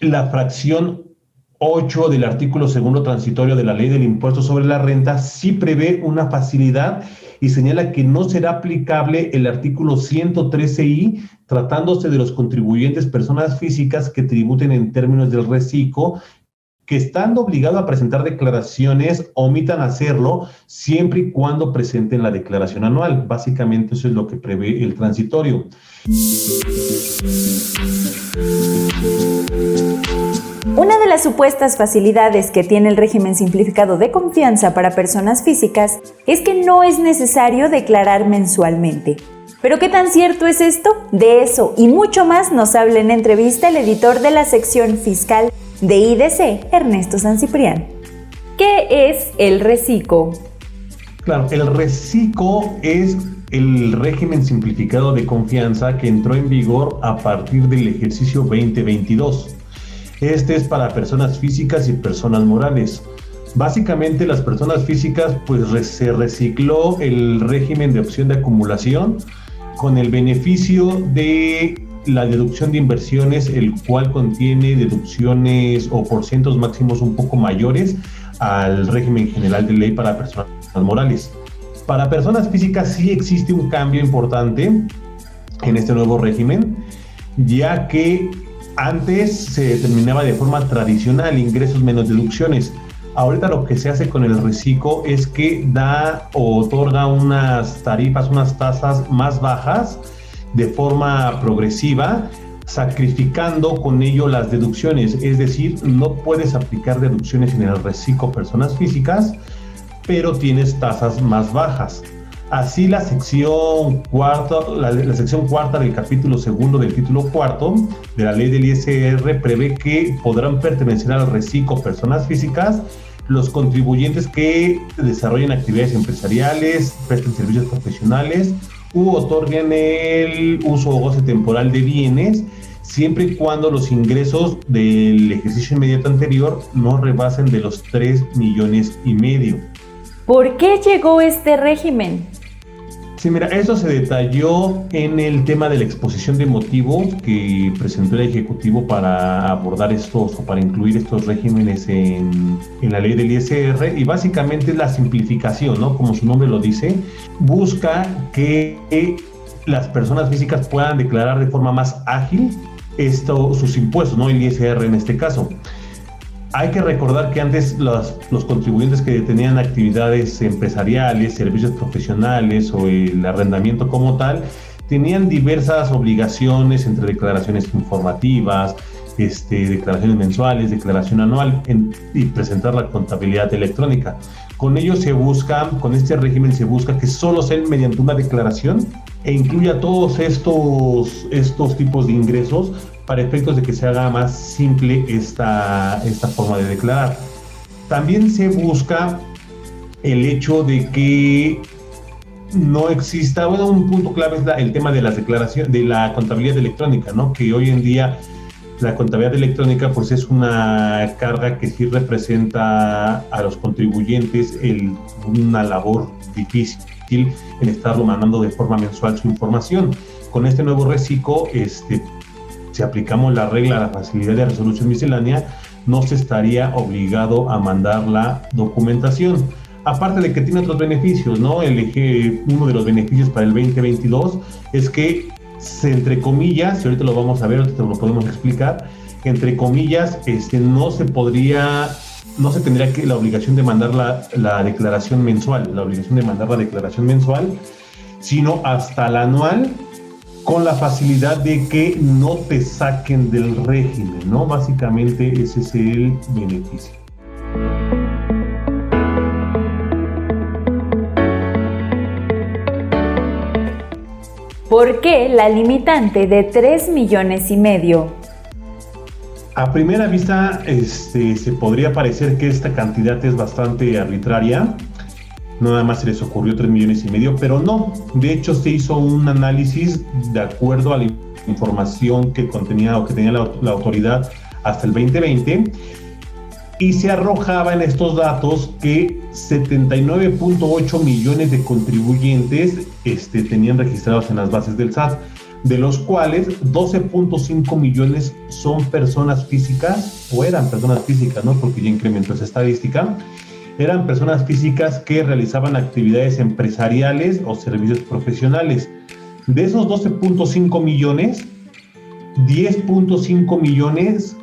la fracción 8 del artículo segundo transitorio de la Ley del Impuesto sobre la Renta sí prevé una facilidad y señala que no será aplicable el artículo 113I tratándose de los contribuyentes personas físicas que tributen en términos del reciclo, que estando obligados a presentar declaraciones omitan hacerlo siempre y cuando presenten la declaración anual. Básicamente eso es lo que prevé el transitorio. Una de las supuestas facilidades que tiene el régimen simplificado de confianza para personas físicas es que no es necesario declarar mensualmente. ¿Pero qué tan cierto es esto? De eso y mucho más nos habla en entrevista el editor de la sección fiscal de IDC, Ernesto San Ciprián. ¿Qué es el RECICO? Claro, el RECICO es el régimen simplificado de confianza que entró en vigor a partir del ejercicio 2022. Este es para personas físicas y personas morales. Básicamente las personas físicas pues se recicló el régimen de opción de acumulación con el beneficio de la deducción de inversiones, el cual contiene deducciones o porcientos máximos un poco mayores al régimen general de ley para personas morales. Para personas físicas sí existe un cambio importante en este nuevo régimen, ya que antes se determinaba de forma tradicional ingresos menos deducciones. Ahorita lo que se hace con el RECICO es que da o otorga unas tarifas, unas tasas más bajas de forma progresiva, sacrificando con ello las deducciones. Es decir, no puedes aplicar deducciones en el RECICO personas físicas, pero tienes tasas más bajas. Así la sección cuarta del capítulo segundo del título cuarto de la ley del ISR prevé que podrán pertenecer al RECICO personas físicas los contribuyentes que desarrollen actividades empresariales, presten servicios profesionales u otorguen el uso o goce temporal de bienes, siempre y cuando los ingresos del ejercicio inmediato anterior no rebasen de los 3,5 millones. ¿Por qué llegó este régimen? Sí, mira, eso se detalló en el tema de la exposición de motivos que presentó el Ejecutivo para abordar estos o para incluir estos regímenes en la ley del ISR, y básicamente es la simplificación, ¿no? Como su nombre lo dice, busca que las personas físicas puedan declarar de forma más ágil sus impuestos, ¿no? El ISR en este caso. Hay que recordar que antes los contribuyentes que tenían actividades empresariales, servicios profesionales o el arrendamiento como tal, tenían diversas obligaciones entre declaraciones informativas, declaraciones mensuales, declaración anual y presentar la contabilidad electrónica. Con ello con este régimen se busca que solo sea mediante una declaración e incluya todos estos tipos de ingresos para efectos de que se haga más simple esta forma de declarar. También se busca el hecho de que no exista, un punto clave es el tema de las declaraciones, de la contabilidad electrónica, ¿no? Que hoy en día la contabilidad electrónica pues es una carga que sí representa a los contribuyentes una labor difícil en estarlo mandando de forma mensual su información. Con este nuevo RECICO, si aplicamos la regla, la facilidad de resolución miscelánea, no se estaría obligado a mandar la documentación. Aparte de que tiene otros beneficios, ¿no? Uno de los beneficios para el 2022 es que, entre comillas, y ahorita lo vamos a ver, ahorita lo podemos explicar, entre comillas, no se tendría la obligación de mandar la declaración mensual, sino hasta la anual, con la facilidad de que no te saquen del régimen, ¿no? Básicamente ese es el beneficio. ¿Por qué la limitante de 3,5 millones? A primera vista, se podría parecer que esta cantidad es bastante arbitraria. Nada más se les ocurrió 3,5 millones, pero no. De hecho, se hizo un análisis de acuerdo a la información que tenía la autoridad hasta el 2020, y se arrojaba en estos datos que 79.8 millones de contribuyentes tenían registrados en las bases del SAT. de los cuales 12.5 millones son personas físicas, o eran personas físicas, ¿no? Porque ya incrementó esa estadística. Eran personas físicas que realizaban actividades empresariales o servicios profesionales. De esos 12.5 millones, 10.5 millones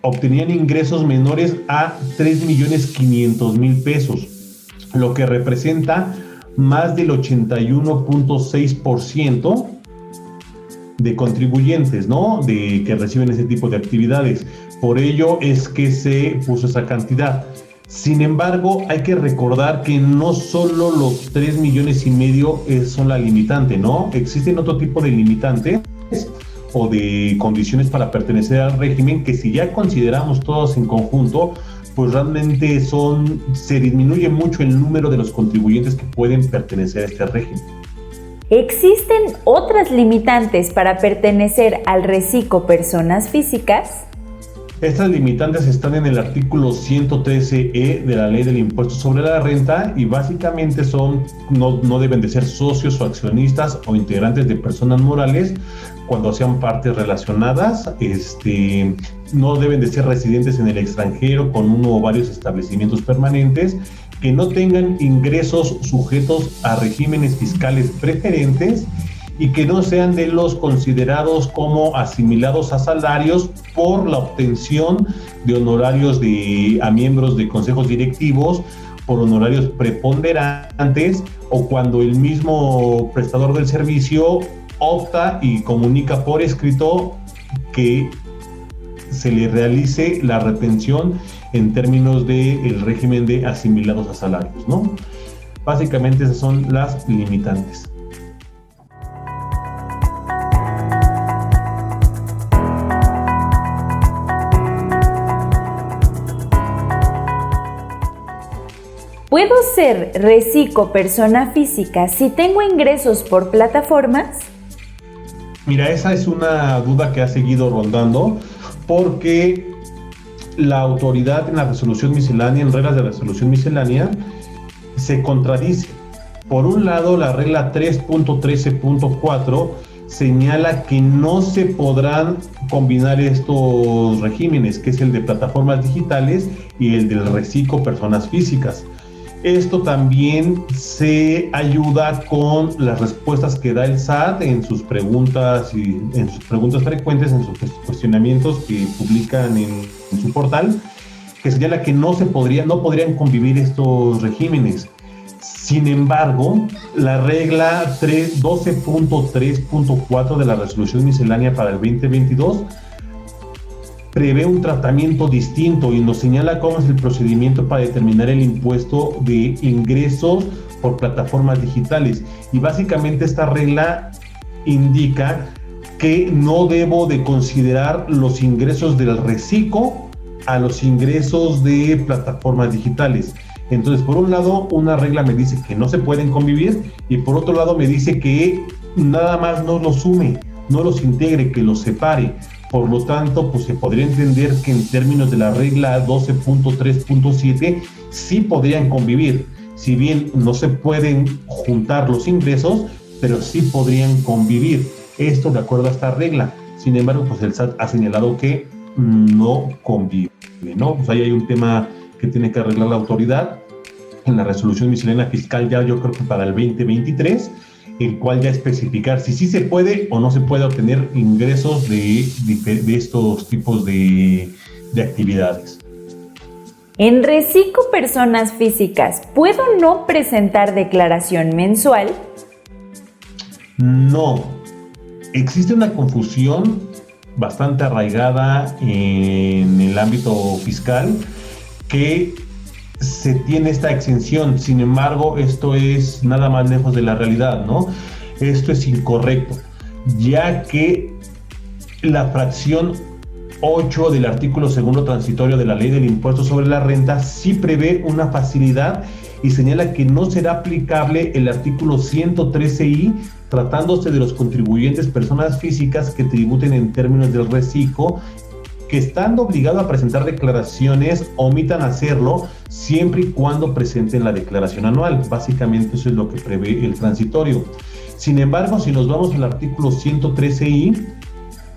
obtenían ingresos menores a 3.500.000 pesos, lo que representa más del 81.6% de contribuyentes, ¿no? De que reciben ese tipo de actividades. Por ello es que se puso esa cantidad. Sin embargo, hay que recordar que no solo los 3,5 millones son la limitante, ¿no? Existen otro tipo de limitantes o de condiciones para pertenecer al régimen que, si ya consideramos todos en conjunto, pues realmente se disminuye mucho el número de los contribuyentes que pueden pertenecer a este régimen. ¿Existen otras limitantes para pertenecer al reciclo personas físicas? Estas limitantes están en el artículo 113E de la Ley del Impuesto sobre la Renta, y básicamente no deben de ser socios o accionistas o integrantes de personas morales cuando sean partes relacionadas, no deben de ser residentes en el extranjero con uno o varios establecimientos permanentes, que no tengan ingresos sujetos a regímenes fiscales preferentes y que no sean de los considerados como asimilados a salarios por la obtención de honorarios a miembros de consejos directivos, por honorarios preponderantes, o cuando el mismo prestador del servicio opta y comunica por escrito que se le realice la retención en términos del régimen de asimilados a salarios, ¿no? Básicamente esas son las limitantes. ¿Puedo ser reciclo persona física si tengo ingresos por plataformas? Mira, esa es una duda que ha seguido rondando, porque la autoridad en la resolución miscelánea, en reglas de resolución miscelánea, se contradice. Por un lado, la regla 3.13.4 señala que no se podrán combinar estos regímenes, que es el de plataformas digitales y el del reciclo personas físicas. Esto también se ayuda con las respuestas que da el SAT en sus preguntas frecuentes, en sus cuestionamientos que publican en su portal, que señala que no podrían convivir estos regímenes. Sin embargo, la regla 12.3.4 de la resolución miscelánea para el 2022 prevé un tratamiento distinto y nos señala cómo es el procedimiento para determinar el impuesto de ingresos por plataformas digitales. Y básicamente esta regla indica que no debo de considerar los ingresos del reciclo a los ingresos de plataformas digitales. Entonces, por un lado, una regla me dice que no se pueden convivir, y por otro lado me dice que nada más no los sume, no los integre, que los separe. Por lo tanto, pues se podría entender que en términos de la regla 12.3.7 sí podrían convivir. Si bien no se pueden juntar los ingresos, pero sí podrían convivir. Esto de acuerdo a esta regla. Sin embargo, pues el SAT ha señalado que no convive, ¿no? Pues ahí hay un tema que tiene que arreglar la autoridad en la resolución miscelánea fiscal, ya yo creo que para el 2023, el cual ya especificar si sí se puede o no se puede obtener ingresos de estos tipos de actividades. En reciclo personas físicas, ¿puedo no presentar declaración mensual? No. Existe una confusión bastante arraigada en el ámbito fiscal que se tiene esta exención. Sin embargo, esto es nada más lejos de la realidad, ¿no? Esto es incorrecto, ya que la fracción 8 del artículo segundo transitorio de la Ley del Impuesto sobre la Renta sí prevé una facilidad y señala que no será aplicable el artículo 113I tratándose de los contribuyentes personas físicas que tributen en términos del reciclo, que estando obligados a presentar declaraciones omitan hacerlo siempre y cuando presenten la declaración anual. Básicamente eso es lo que prevé el transitorio. Sin embargo, si nos vamos al artículo 113I,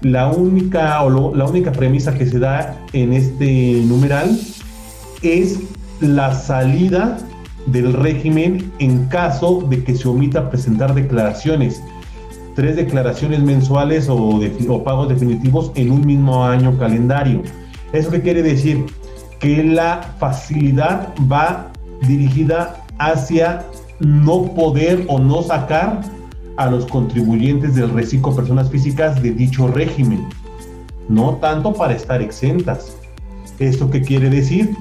la única premisa que se da en este numeral es la salida del régimen en caso de que se omita presentar declaraciones, 3 declaraciones mensuales o pagos definitivos en un mismo año calendario. ¿Eso qué quiere decir? Que la facilidad va dirigida hacia no poder o no sacar a los contribuyentes del reciclo personas físicas de dicho régimen, no tanto para estar exentas. ¿Esto qué quiere decir?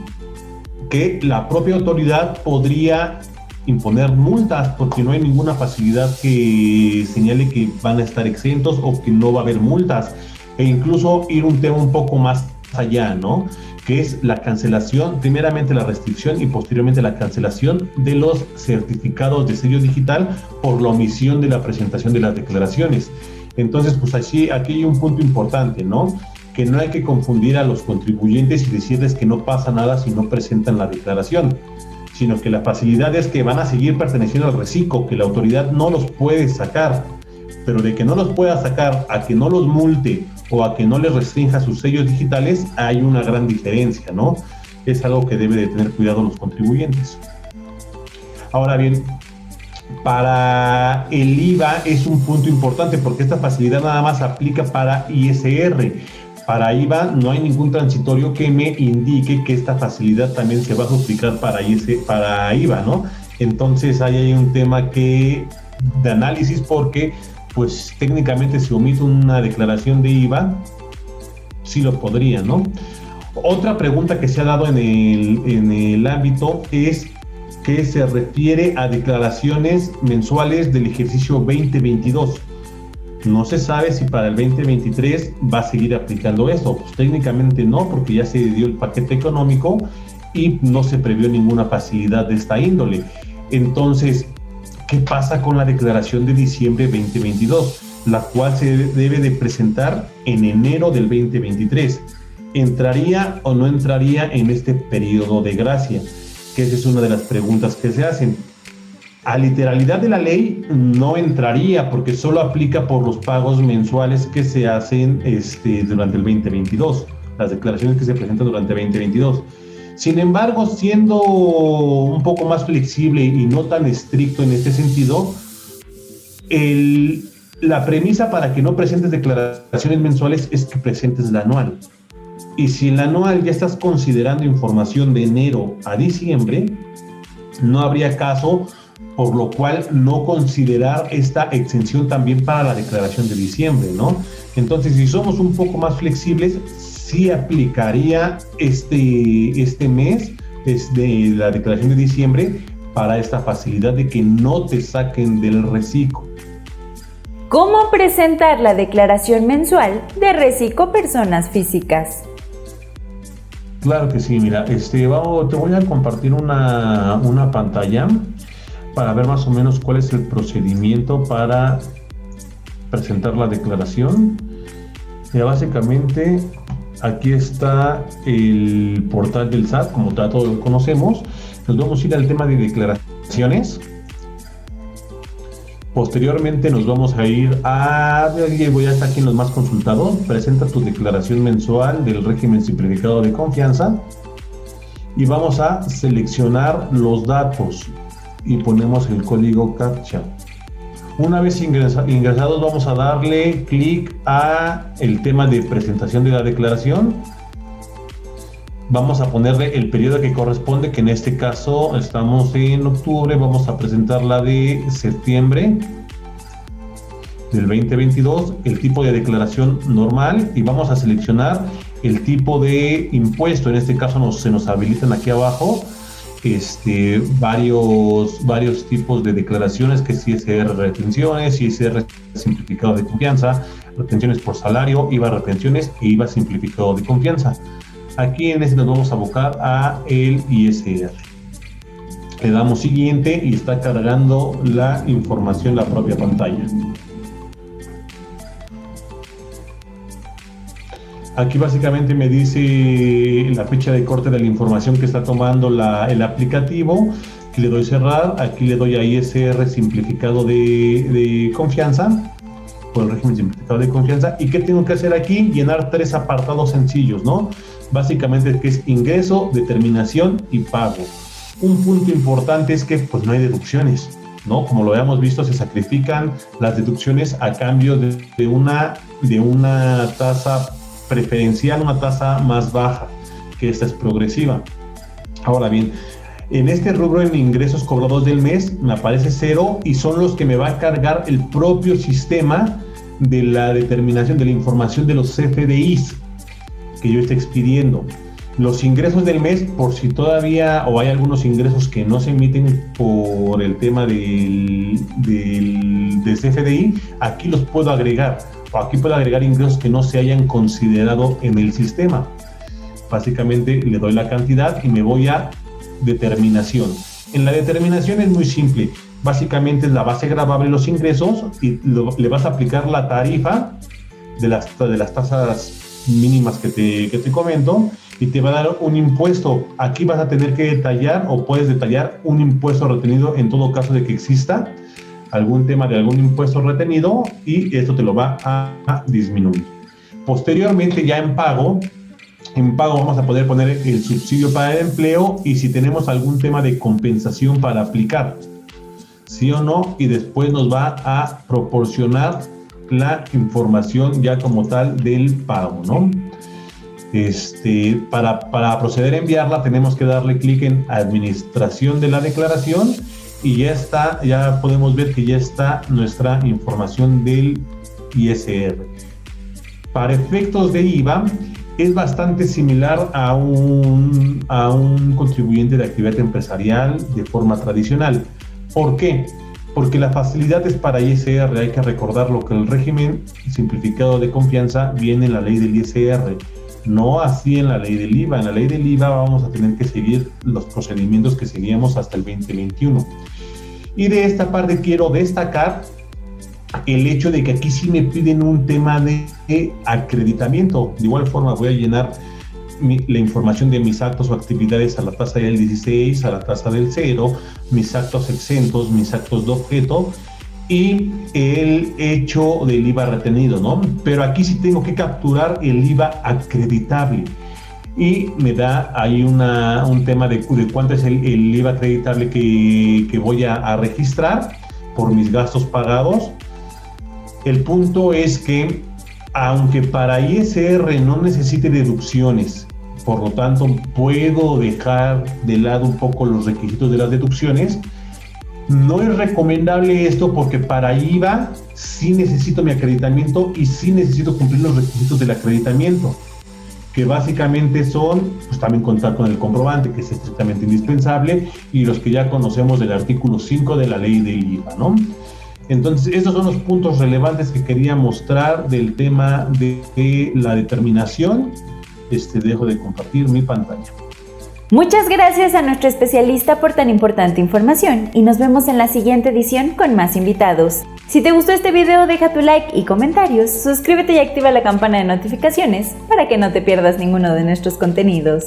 Que la propia autoridad podría imponer multas porque no hay ninguna facilidad que señale que van a estar exentos o que no va a haber multas, e incluso ir un tema un poco más allá, ¿no? Que es la cancelación, primeramente la restricción y posteriormente la cancelación de los certificados de sello digital por la omisión de la presentación de las declaraciones. Entonces, pues aquí hay un punto importante, ¿no? Que no hay que confundir a los contribuyentes y decirles que no pasa nada si no presentan la declaración, sino que la facilidad es que van a seguir perteneciendo al reciclo, que la autoridad no los puede sacar, pero de que no los pueda sacar a que no los multe o a que no les restrinja sus sellos digitales, hay una gran diferencia, ¿no? Es algo que debe de tener cuidado los contribuyentes. Ahora bien, para el IVA es un punto importante porque esta facilidad nada más aplica para ISR. Para IVA no hay ningún transitorio que me indique que esta facilidad también se va a aplicar para IVA, ¿no? Entonces ahí hay un tema de análisis porque pues técnicamente si omite una declaración de IVA, sí lo podría, ¿no? Otra pregunta que se ha dado en el ámbito es que se refiere a declaraciones mensuales del ejercicio 2022. No se sabe si para el 2023 va a seguir aplicando eso. Pues técnicamente no, porque ya se dio el paquete económico y no se previó ninguna facilidad de esta índole. Entonces, ¿qué pasa con la declaración de diciembre 2022? La cual se debe de presentar en enero del 2023. ¿Entraría o no entraría en este periodo de gracia? Que esa es una de las preguntas que se hacen. A literalidad de la ley no entraría porque solo aplica por los pagos mensuales que se hacen durante el 2022, las declaraciones que se presentan durante el 2022. Sin embargo, siendo un poco más flexible y no tan estricto en este sentido, la premisa para que no presentes declaraciones mensuales es que presentes la anual. Y si en la anual ya estás considerando información de enero a diciembre, no habría caso, por lo cual no considerar esta exención también para la declaración de diciembre, ¿no? Entonces, si somos un poco más flexibles, sí aplicaría este mes de la declaración de diciembre para esta facilidad de que no te saquen del reciclo. ¿Cómo presentar la declaración mensual de reciclo personas físicas? Claro que sí, mira, te voy a compartir una pantalla para ver más o menos cuál es el procedimiento para presentar la declaración. Ya básicamente aquí está el portal del SAT, como todos lo conocemos. Nos vamos a ir al tema de declaraciones. Posteriormente nos vamos a ir voy a estar aquí en los más consultados. Presenta tu declaración mensual del régimen simplificado de confianza y vamos a seleccionar los datos y ponemos el código CAPTCHA. Una vez ingresados vamos a darle clic a el tema de presentación de la declaración. Vamos a ponerle el periodo que corresponde, que en este caso estamos en octubre, vamos a presentar la de septiembre del 2022, el tipo de declaración normal y vamos a seleccionar el tipo de impuesto. En este caso se nos habilitan aquí abajo varios tipos de declaraciones, que es ISR retenciones, ISR simplificado de confianza, retenciones por salario, IVA retenciones e IVA simplificado de confianza. Aquí en este nos vamos a abocar a el ISR. Le damos siguiente y está cargando la información en la propia pantalla. Aquí básicamente me dice la fecha de corte de la información que está tomando el aplicativo. Aquí le doy cerrar, aquí le doy a ISR simplificado de confianza, por el régimen simplificado de confianza. ¿Y qué tengo que hacer aquí? Llenar 3 apartados sencillos, ¿no? Básicamente, que es ingreso, determinación y pago. Un punto importante es que pues no hay deducciones, ¿no? Como lo habíamos visto, se sacrifican las deducciones a cambio de una tasa preferencial, una tasa más baja, que esta es progresiva. Ahora bien, en este rubro en ingresos cobrados del mes me aparece 0 y son los que me va a cargar el propio sistema de la determinación de la información de los CFDIs que yo esté expidiendo. Los ingresos del mes, por si todavía o hay algunos ingresos que no se emiten por el tema del CFDI, aquí los puedo agregar, o aquí puedo agregar ingresos que no se hayan considerado en el sistema. Básicamente le doy la cantidad y me voy a determinación. En la determinación es muy simple, básicamente es la base gravable de los ingresos y le vas a aplicar la tarifa de las tasas mínimas que te comento y te va a dar un impuesto. Aquí vas a tener que detallar o puedes detallar un impuesto retenido en todo caso de que exista algún tema de algún impuesto retenido y esto te lo va a disminuir. Posteriormente, ya en pago vamos a poder poner el subsidio para el empleo y si tenemos algún tema de compensación para aplicar, sí o no, y después nos va a proporcionar la información ya como tal del pago, ¿no? Para proceder a enviarla tenemos que darle clic en administración de la declaración y ya podemos ver que ya está nuestra información del ISR. Para efectos de IVA es bastante similar a un contribuyente de actividad empresarial de forma tradicional. ¿Por qué? Porque la facilidad es para ISR. Hay que recordarlo que el régimen simplificado de confianza viene en la ley del ISR, no así en la ley del IVA. En la ley del IVA vamos a tener que seguir los procedimientos que seguíamos hasta el 2021. Y de esta parte quiero destacar el hecho de que aquí sí me piden un tema de acreditamiento. De igual forma voy a llenar la información de mis actos o actividades a la tasa del 16, a la tasa del 0, mis actos exentos, mis actos de objeto y el hecho del IVA retenido, ¿no? Pero aquí sí tengo que capturar el IVA acreditable y me da ahí un tema de cuánto es el IVA acreditable que voy a registrar por mis gastos pagados. El punto es que, aunque para ISR no necesite deducciones, por lo tanto puedo dejar de lado un poco los requisitos de las deducciones, no es recomendable esto porque para IVA sí necesito mi acreditamiento y sí necesito cumplir los requisitos del acreditamiento, que básicamente son, pues también contar con el comprobante, que es estrictamente indispensable, y los que ya conocemos del artículo 5 de la ley del IVA, ¿no? Entonces, estos son los puntos relevantes que quería mostrar del tema de la determinación. Dejo de compartir mi pantalla. Muchas gracias a nuestro especialista por tan importante información y nos vemos en la siguiente edición con más invitados. Si te gustó este video, deja tu like y comentarios, suscríbete y activa la campana de notificaciones para que no te pierdas ninguno de nuestros contenidos.